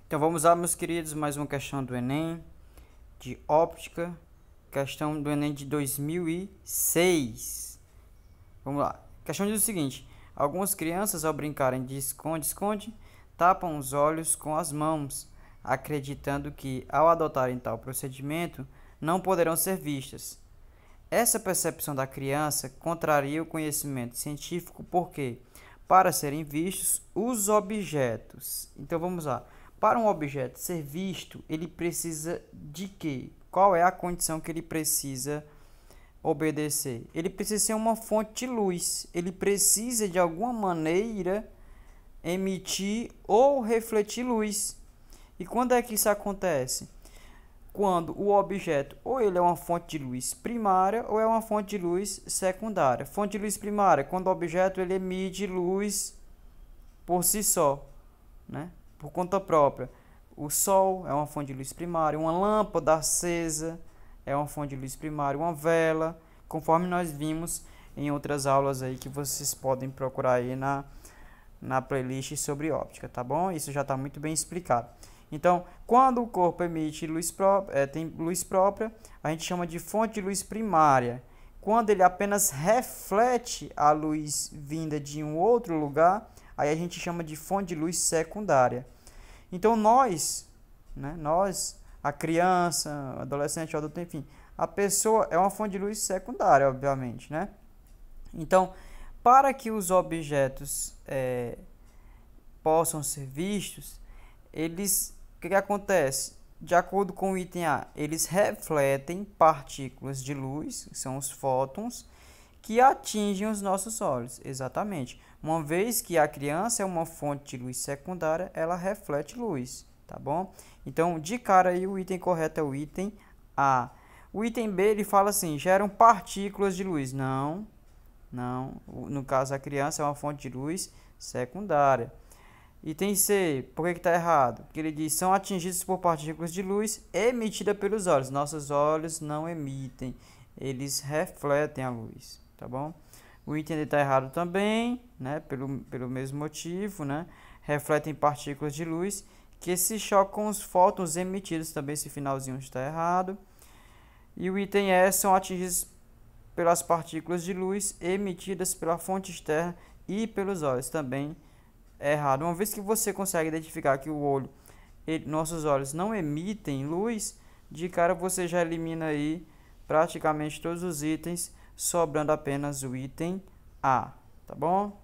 Então vamos lá, meus queridos, mais uma questão do Enem de óptica, questão do Enem de 2006. Vamos lá. A questão diz o seguinte: algumas crianças, ao brincarem de esconde-esconde, tapam os olhos com as mãos, acreditando que, ao adotarem tal procedimento, não poderão ser vistas. Essa percepção da criança contraria o conhecimento científico porque, para serem vistos, os objetos. Então vamos lá. Para um objeto ser visto, ele precisa de quê? Qual é a condição que ele precisa obedecer? Ele precisa ser uma fonte de luz. Ele precisa, de alguma maneira, emitir ou refletir luz. E quando é que isso acontece? Quando o objeto ou ele é uma fonte de luz primária ou é uma fonte de luz secundária. Fonte de luz primária, quando o objeto ele emite luz por si só, né? Por conta própria. O sol é uma fonte de luz primária, uma lâmpada acesa é uma fonte de luz primária, uma vela, conforme nós vimos em outras aulas aí que vocês podem procurar aí na playlist sobre óptica, tá bom? Isso já está muito bem explicado. Então, quando o corpo emite luz própria, tem luz própria, a gente chama de fonte de luz primária. Quando ele apenas reflete a luz vinda de um outro lugar, aí a gente chama de fonte de luz secundária. Então, nós, a criança, o adolescente, o adulto, enfim, a pessoa é uma fonte de luz secundária, obviamente, né? Então, para que os objetos possam ser vistos, o que acontece? De acordo com o item A, eles refletem partículas de luz, que são os fótons, que atingem os nossos olhos. Exatamente. Uma vez que a criança é uma fonte de luz secundária, ela reflete luz, tá bom? Então, de cara aí, o item correto é o item A. O item B, ele fala assim, geram partículas de luz. Não. No caso, a criança é uma fonte de luz secundária. Item C, por que está errado? Porque ele diz, são atingidos por partículas de luz emitidas pelos olhos. Nossos olhos não emitem, eles refletem a luz, tá bom? O item D está errado também, né? Pelo mesmo motivo, né? Refletem partículas de luz que se chocam com os fótons emitidos, também esse finalzinho está errado. E o item E são atingidos pelas partículas de luz emitidas pela fonte externa e pelos olhos, também errado. Uma vez que você consegue identificar que nossos olhos não emitem luz, de cara você já elimina aí praticamente todos os itens, sobrando apenas o item A, tá bom?